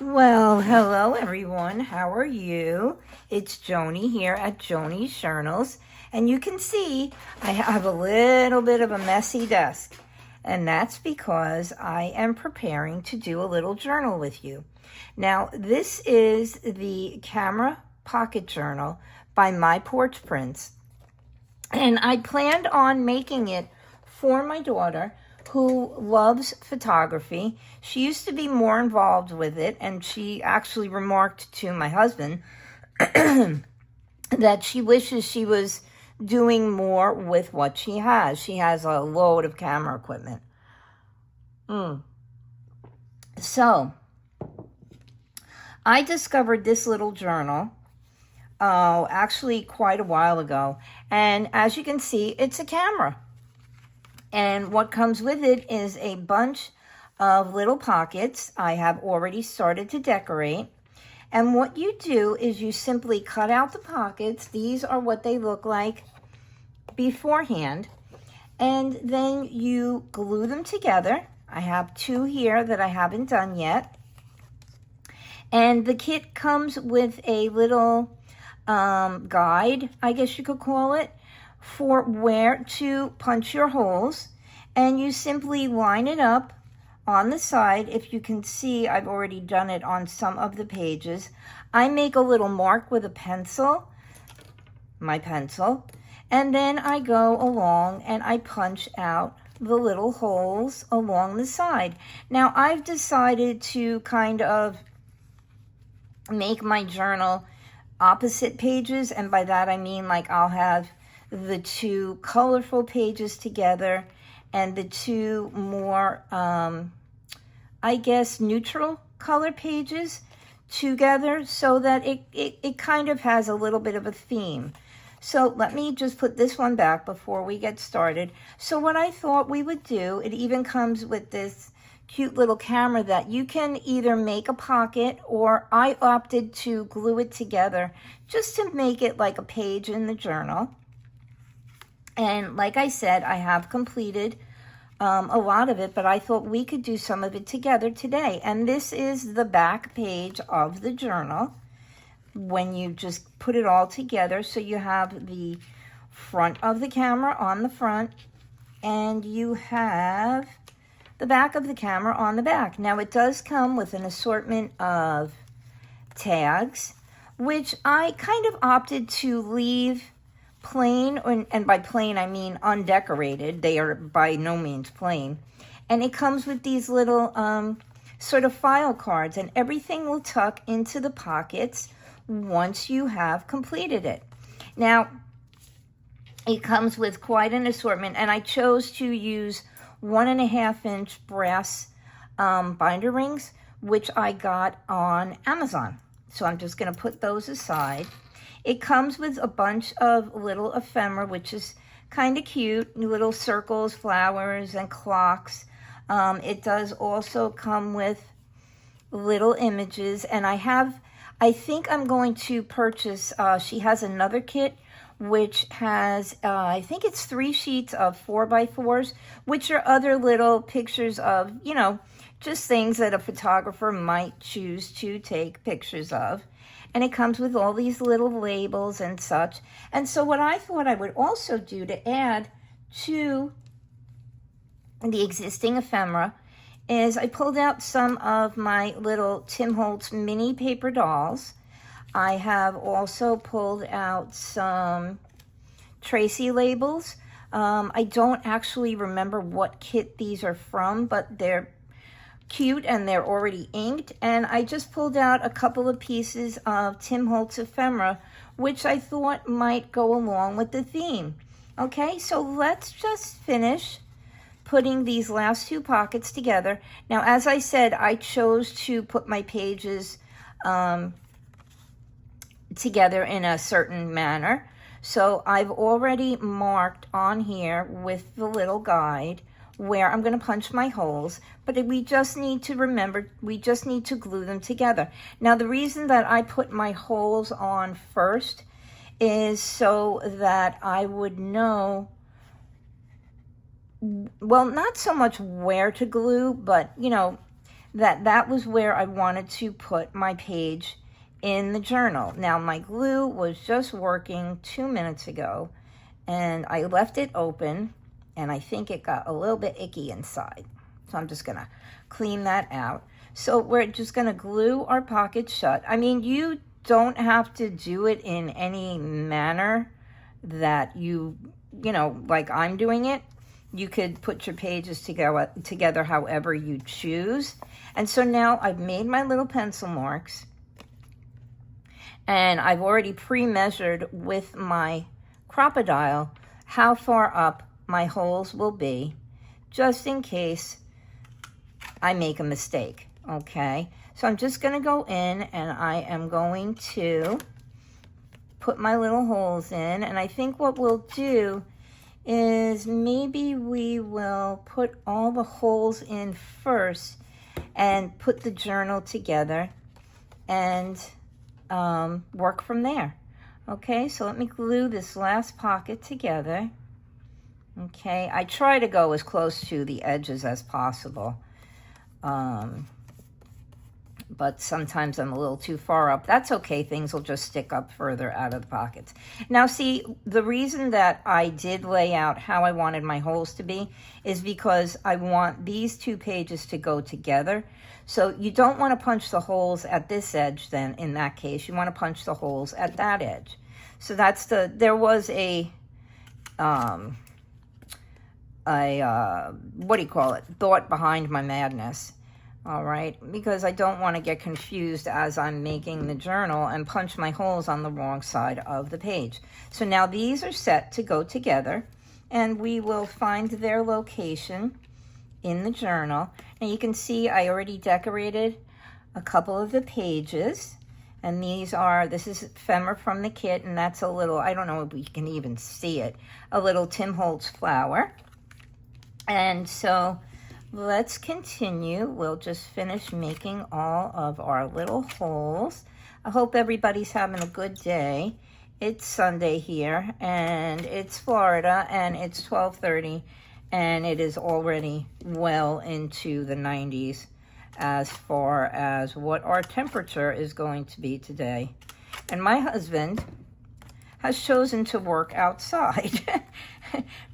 Well, hello everyone. How are you? It's Joni here at Joni's Journals, and you can see I have a little bit of a messy desk, and that's because I am preparing to do a little journal with you. Now, this is the Camera Pocket Journal by My Porch Prints, and I planned on making it for my daughter who loves photography. She used to be more involved with it, and she actually remarked to my husband that she wishes she was doing more with what she has. She has a load of camera equipment. So, I discovered this little journal, actually quite a while ago, and as you can see, it's a camera. And what comes with it is a bunch of little pockets I have already started to decorate. And what you do is you simply cut out the pockets. These are what they look like beforehand. And then you glue them together. I have two here that I haven't done yet. And the kit comes with a little guide, I guess you could call it, for where to punch your holes, and you simply line it up on the side. If you can see, I've already done it on some of the pages. I make a little mark with a pencil, my pencil, and then I go along and I punch out the little holes along the side. Now, I've decided to kind of make my journal opposite pages, and by that I mean like I'll have the two colorful pages together and the two more, I guess, neutral color pages together, so that it kind of has a little bit of a theme. So let me just put this one back before we get started. So what I thought we would do, it even comes with this cute little camera that you can either make a pocket, or I opted to glue it together just to make it like a page in the journal. And like I said, I have completed a lot of it, but I thought we could do some of it together today. And this is the back page of the journal when you just put it all together. So you have the front of the camera on the front, and you have the back of the camera on the back. Now, it does come with an assortment of tags, which I kind of opted to leave plain, and by plain I mean undecorated. They are by no means plain. And it comes with these little sort of file cards, and everything will tuck into the pockets once you have completed it. Now, it comes with quite an assortment, and I chose to use 1.5-inch brass binder rings, which I got on Amazon. So I'm just going to put those aside. It comes with a bunch of little ephemera, which is kind of cute, little circles, flowers, and clocks. It does also come with little images, and I think I'm going to purchase, she has another kit which has, I think it's 3 sheets of 4x4s, which are other little pictures of, just things that a photographer might choose to take pictures of. And it comes with all these little labels and such. And so what I thought I would also do to add to the existing ephemera is I pulled out some of my little Tim Holtz mini paper dolls. I have also pulled out some Tracy labels. I don't actually remember what kit these are from, but they're cute and they're already inked. And I just pulled out a couple of pieces of Tim Holtz ephemera, which I thought might go along with the theme. Okay, so let's just finish putting these last 2 pockets together. Now, as I said, I chose to put my pages together in a certain manner. So I've already marked on here with the little guide where I'm going to punch my holes, but we just need to remember, we just need to glue them together. Now, the reason that I put my holes on first is so that I would know, well, not so much where to glue, but, that was where I wanted to put my page in the journal. Now my glue was just working 2 minutes ago, and I left it open, and I think it got a little bit icky inside. So I'm just gonna clean that out. So we're just gonna glue our pocket shut. I mean, you don't have to do it in any manner that you know, like I'm doing it. You could put your pages together however you choose. And so now I've made my little pencil marks, and I've already pre-measured with my crocodile how far up my holes will be, just in case I make a mistake, okay? So I'm just gonna go in, and I am going to put my little holes in, and I think what we'll do is maybe we will put all the holes in first and put the journal together and work from there. Okay, so let me glue this last pocket together. Okay, I try to go as close to the edges as possible. But sometimes I'm a little too far up. That's okay, things will just stick up further out of the pockets. Now see, the reason that I did lay out how I wanted my holes to be is because I want these two pages to go together. So you don't want to punch the holes at this edge then, in that case. You want to punch the holes at that edge. So that's there was a what do you call it? Thought behind my madness. All right, because I don't want to get confused as I'm making the journal and punch my holes on the wrong side of the page. So now these are set to go together, and we will find their location in the journal. And you can see I already decorated a couple of the pages, and this is ephemera from the kit, and that's a little, I don't know if we can even see it, a little Tim Holtz flower. And so let's continue. We'll just finish making all of our little holes. I hope everybody's having a good day. It's Sunday here, and it's Florida, and it's 12:30, and it is already well into the 90s as far as what our temperature is going to be today. And my husband has chosen to work outside,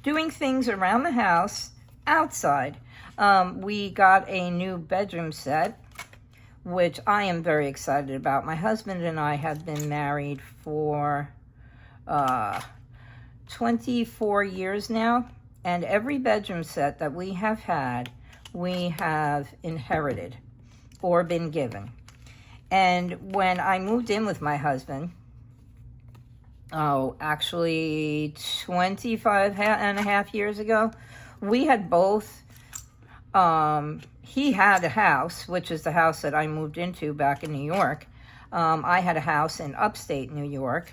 doing things around the house outside. We got a new bedroom set, which I am very excited about. My husband and I have been married for 24 years now, and every bedroom set that we have had, we have inherited or been given. And when I moved in with my husband, actually 25 and a half years ago, we had both, he had a house, which is the house that I moved into back in New York. I had a house in upstate New York.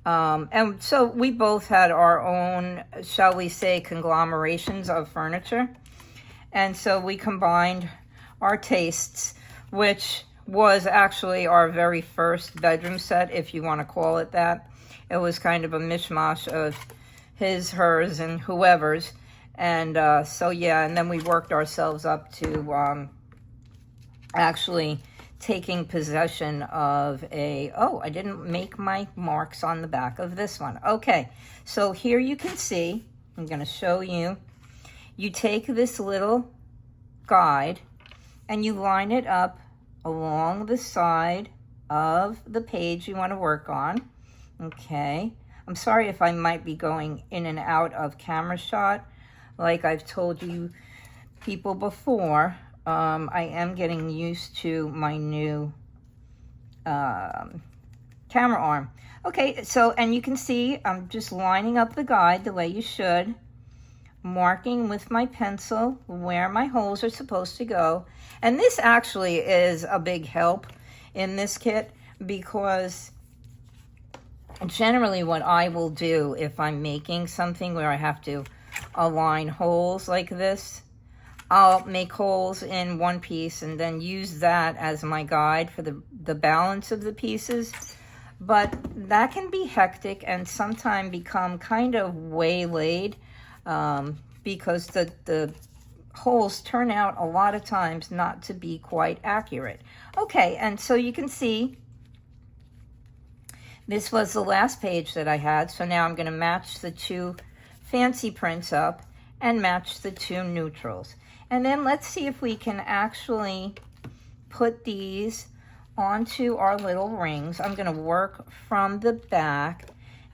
And so we both had our own, shall we say, conglomerations of furniture. And so we combined our tastes, which was actually our very first bedroom set, if you want to call it that. It was kind of a mishmash of his, hers, and whoever's. And so, yeah, and then we worked ourselves up to actually taking possession of I didn't make my marks on the back of this one. Okay, so here you can see, I'm going to show you. You take this little guide and you line it up along the side of the page you want to work on. Okay, I'm sorry if I might be going in and out of camera shot. Like I've told you people before, I am getting used to my new camera arm. Okay, so, and you can see I'm just lining up the guide the way you should, marking with my pencil where my holes are supposed to go. And this actually is a big help in this kit, because generally what I will do if I'm making something where I have to align holes like this, I'll make holes in one piece and then use that as my guide for the balance of the pieces. But that can be hectic and sometimes become kind of waylaid, because the holes turn out a lot of times not to be quite accurate. Okay, and so you can see this was the last page that I had, so now I'm going to match the two fancy prints up and match the two neutrals. And then let's see if we can actually put these onto our little rings. I'm going to work from the back,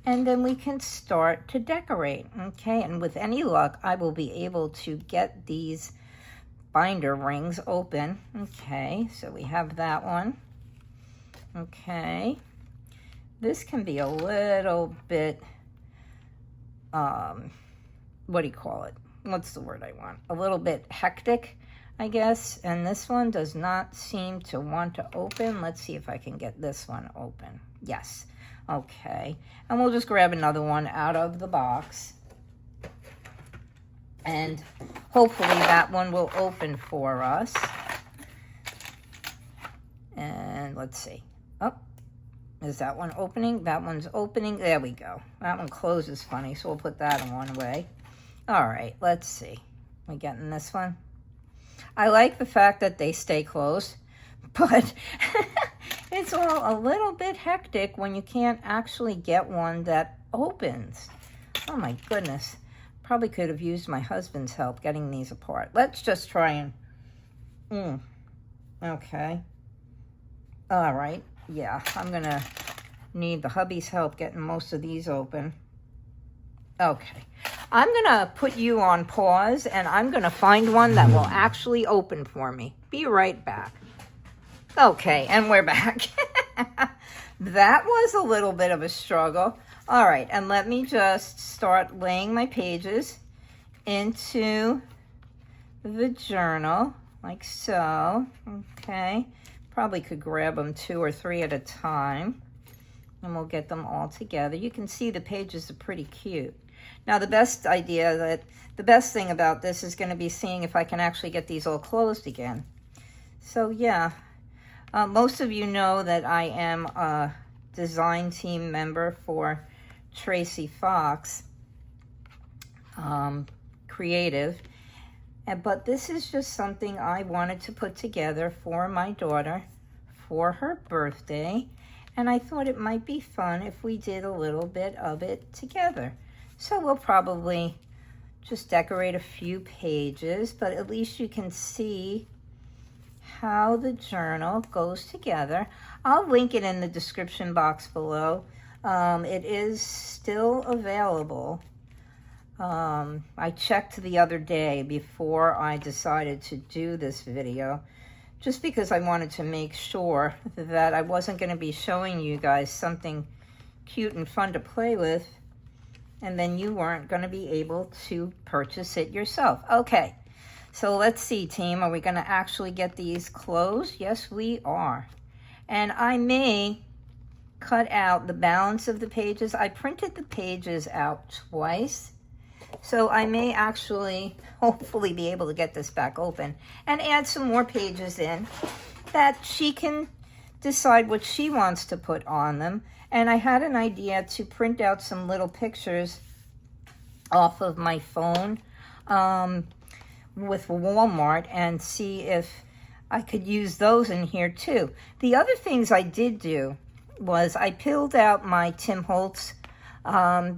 and then we can start to decorate. Okay, and with any luck, I will be able to get these binder rings open. Okay, so we have that one. Okay, this can be a little bit, what do you call it? What's the word I want? A little bit hectic, I guess. And this one does not seem to want to open. Let's see if I can get this one open. Yes. Okay. And we'll just grab another one out of the box. And hopefully that one will open for us. And let's see. Oh, is that one opening? That one's opening. There we go. That one closes funny, so we'll put that in one way. All right, let's see. We getting this one? I like the fact that they stay closed, but it's all a little bit hectic when you can't actually get one that opens. Oh my goodness. Probably could have used my husband's help getting these apart. Let's just try and... Okay. All right. Yeah, I'm going to need the hubby's help getting most of these open. Okay. I'm going to put you on pause, and I'm going to find one that will actually open for me. Be right back. Okay, and we're back. That was a little bit of a struggle. All right, and let me just start laying my pages into the journal, like so. Okay, probably could grab them 2 or 3 at a time, and we'll get them all together. You can see the pages are pretty cute. Now, the best thing about this is going to be seeing if I can actually get these all closed again. So, yeah, most of you know that I am a design team member for Tracy Fox Creative. But this is just something I wanted to put together for my daughter for her birthday. And I thought it might be fun if we did a little bit of it together. So we'll probably just decorate a few pages, but at least you can see how the journal goes together. I'll link it in the description box below. It is still available. I checked the other day before I decided to do this video, just because I wanted to make sure that I wasn't going to be showing you guys something cute and fun to play with, and then you weren't going to be able to purchase it yourself. Okay, so let's see, team. Are we going to actually get these closed? Yes, we are. And I may cut out the balance of the pages. I printed the pages out twice, so I may actually, hopefully, be able to get this back open and add some more pages in that she can decide what she wants to put on them. And I had an idea to print out some little pictures off of my phone with Walmart and see if I could use those in here too. The other things I did do was I peeled out my Tim Holtz.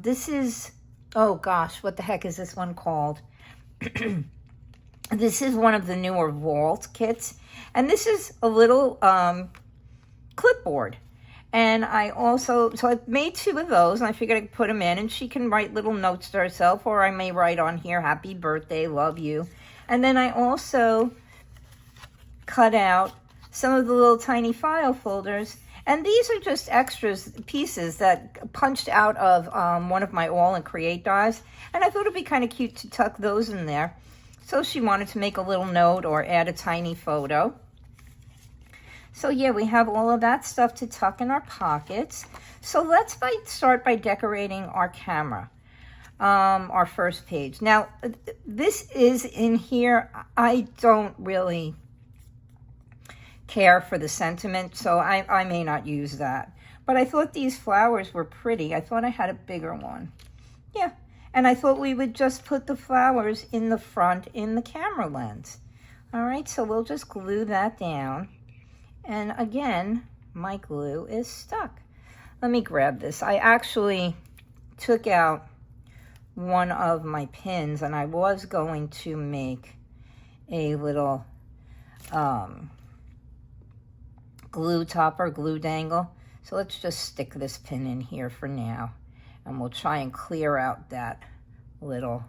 This is, oh gosh, what the heck is this one called? This is one of the newer vault kits. And this is a little clipboard. And I also, so I made 2 of those, and I figured I could put them in, and she can write little notes to herself, or I may write on here, happy birthday, love you. And then I also cut out some of the little tiny file folders, and these are just extras pieces that punched out of one of my All and Create dies, and I thought it'd be kind of cute to tuck those in there. So she wanted to make a little note or add a tiny photo. So yeah, we have all of that stuff to tuck in our pockets. So let's start by decorating our camera, our first page. Now, this is in here. I don't really care for the sentiment, so I may not use that. But I thought these flowers were pretty. I thought I had a bigger one. Yeah, And I thought we would just put the flowers in the front in the camera lens. All right, so we'll just glue that down. And again, my glue is stuck. Let me grab this. I actually took out one of my pins, and I was going to make a little glue topper, glue dangle. So let's just stick this pin in here for now, and we'll try and clear out that little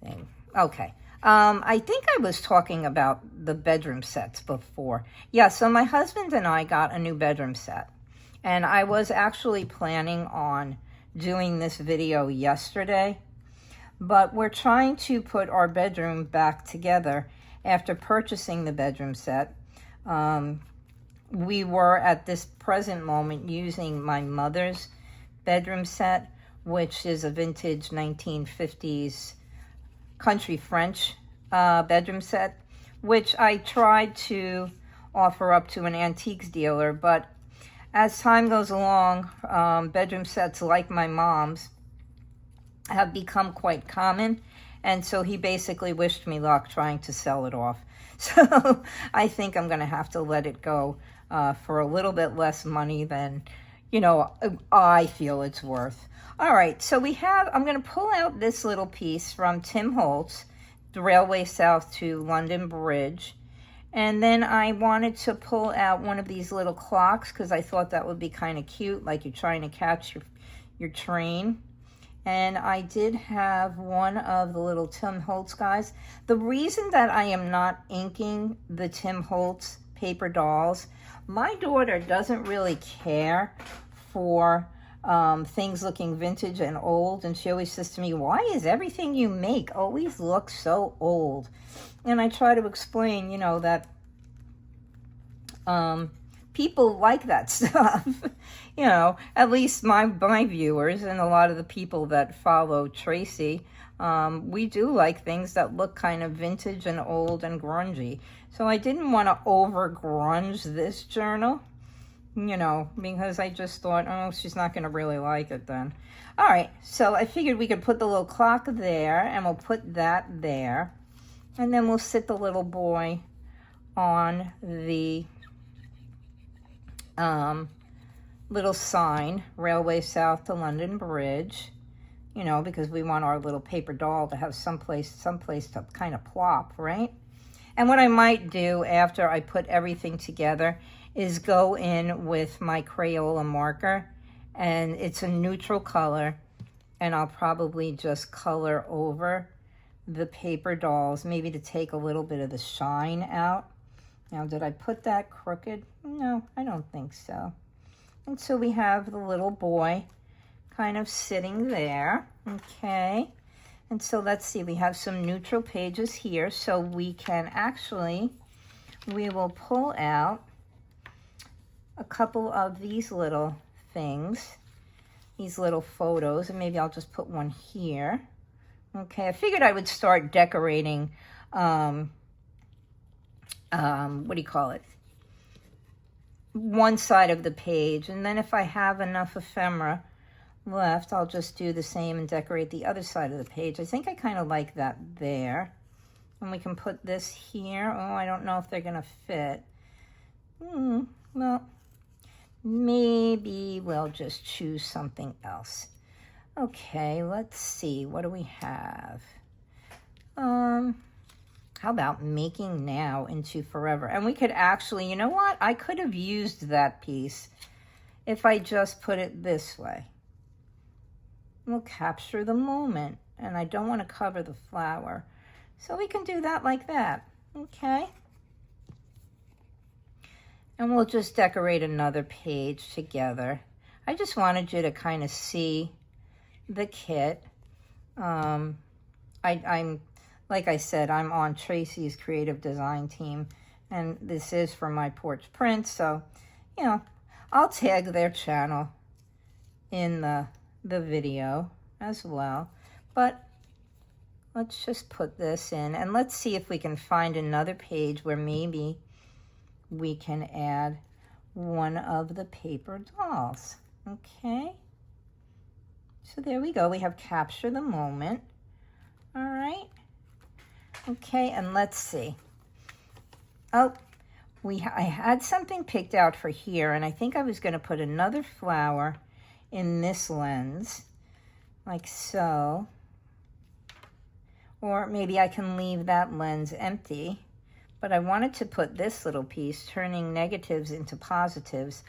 thing. Okay. I think I was talking about the bedroom sets before. Yeah, so my husband and I got a new bedroom set, and I was actually planning on doing this video yesterday, but we're trying to put our bedroom back together after purchasing the bedroom set. We were at this present moment using my mother's bedroom set, which is a vintage 1950s country French bedroom set, which I tried to offer up to an antiques dealer, but as time goes along, bedroom sets like my mom's have become quite common, and so he basically wished me luck trying to sell it off. So I think I'm going to have to let it go for a little bit less money than, you know, I feel it's worth. All right, so I'm going to pull out this little piece from Tim Holtz, the Railway South to London Bridge. And then I wanted to pull out one of these little clocks because I thought that would be kind of cute, like you're trying to catch your train. And I did have one of the little Tim Holtz guys. The reason that I am not inking the Tim Holtz paper dolls, my daughter doesn't really care for things looking vintage and old, and she always says to me, why is everything you make always look so old? And I try to explain, you know, that people like that stuff. You know, at least my viewers and a lot of the people that follow Tracy, we do like things that look kind of vintage and old and grungy. So I didn't want to over grunge this journal, you know, because I just thought, oh, she's not going to really like it then. All right, so I figured we could put the little clock there, and we'll put that there. And then we'll sit the little boy on the little sign, Railway South to London Bridge, you know, because we want our little paper doll to have someplace to kind of plop, right? And what I might do after I put everything together is go in with my Crayola marker, and it's a neutral color, and I'll probably just color over the paper dolls, maybe to take a little bit of the shine out. Now, did I put that crooked? No, I don't think so. And so we have the little boy kind of sitting there, okay? And so let's see, we have some neutral pages here, so we can actually, we will pull out a couple of these little things, these little photos, and maybe I'll just put one here. Okay, I figured I would start decorating, what do you call it? One side of the page, and then if I have enough ephemera left, I'll just do the same and decorate the other side of the page. I think I kind of like that there. And we can put this here. Oh, I don't know if they're going to fit. Well, maybe we'll just choose something else. Okay, let's see. What do we have? How about making now into forever? And we could actually, you know what? I could have used that piece if I just put it this way. We'll capture the moment, and I don't want to cover the flower. So we can do that like that, okay? And we'll just decorate another page together. I just wanted you to kind of see the kit. I'm like I said, I'm on Tracy's creative design team, and this is for My Porch Prints, so, you know, I'll tag their channel in the video as well. But let's just put this in, and let's see if we can find another page where maybe we can add one of the paper dolls. Okay, So there we go. We have capture the moment. All right. Okay, and let's see. Oh, I had something picked out for here, and I think I was going to put another flower in this lens, like so. Or maybe I can leave that lens empty. But I wanted to put this little piece, turning negatives into positives,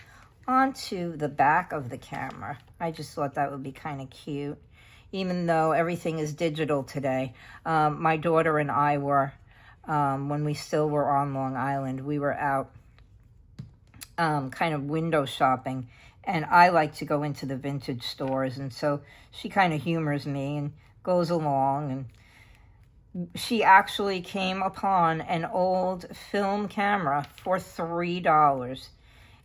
onto the back of the camera. I just thought that would be kind of cute, even though everything is digital today. My daughter and I were, when we still were on Long Island, we were out kind of window shopping, and I like to go into the vintage stores, and so she kind of humors me and goes along, and she actually came upon an old film camera for $3.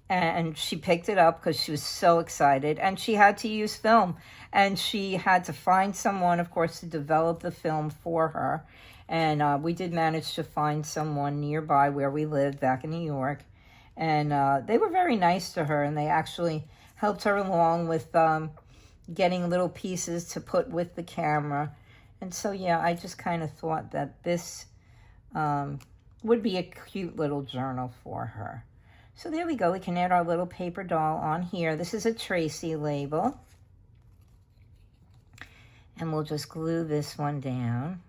And she picked it up because she was so excited. And she had to use film. And she had to find someone, of course, to develop the film for her. And we did manage to find someone nearby where we lived back in New York. And they were very nice to her. And they actually helped her along with getting little pieces to put with the camera. And so, yeah, I just kind of thought that this would be a cute little journal for her. So there we go. We can add our little paper doll on here. This is a Tracy label. And we'll just glue this one down.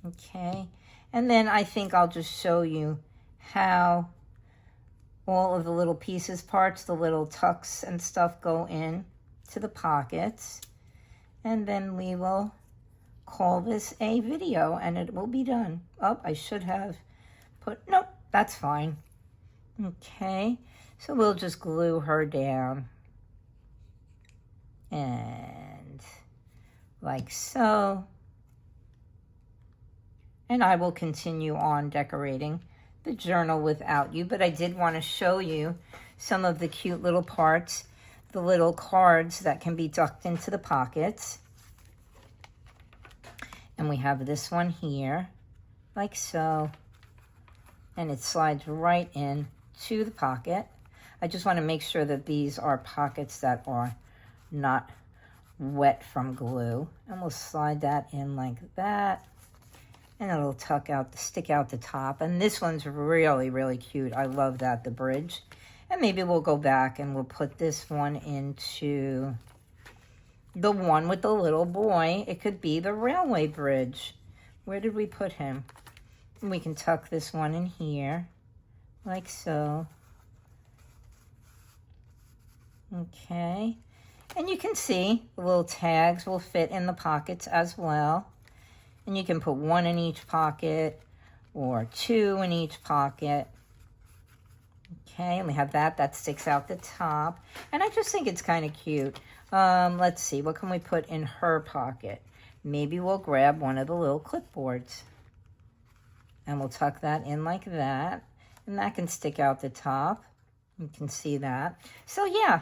Okay. And then I think I'll just show you how all of the little pieces, parts, the little tucks and stuff go in to the pockets. And then we will call this a video, and it will be done. Oh, I should have put, nope, that's fine. Okay, so we'll just glue her down. And like so. And I will continue on decorating the journal without you, but I did want to show you some of the cute little parts, the little cards that can be tucked into the pockets. And we have this one here, like so. And it slides right in to the pocket. I just want to make sure that these are pockets that are not wet from glue. And we'll slide that in like that. And it'll stick out the top. And this one's really, really cute. I love that, the bridge. And maybe we'll go back and we'll put this one into the one with the little boy. It could be the railway bridge. Where did we put him? And we can tuck this one in here, like so. Okay. And you can see the little tags will fit in the pockets as well. And you can put one in each pocket or two in each pocket. Okay, and we have that sticks out the top. And I just think it's kind of cute. Let's see, what can we put in her pocket? Maybe we'll grab one of the little clipboards. And we'll tuck that in like that. And that can stick out the top. You can see that. So yeah,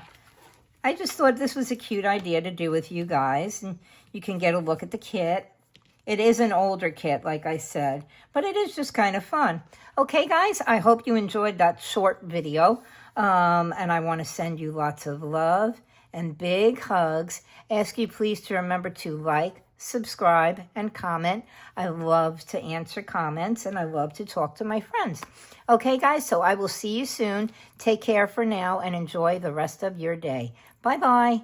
I just thought this was a cute idea to do with you guys. And you can get a look at the kit. It is an older kit, like I said, but it is just kind of fun. Okay, guys, I hope you enjoyed that short video, and I want to send you lots of love and big hugs. Ask you please to remember to like, subscribe, and comment. I love to answer comments, and I love to talk to my friends. Okay, guys, so I will see you soon. Take care for now, and enjoy the rest of your day. Bye-bye.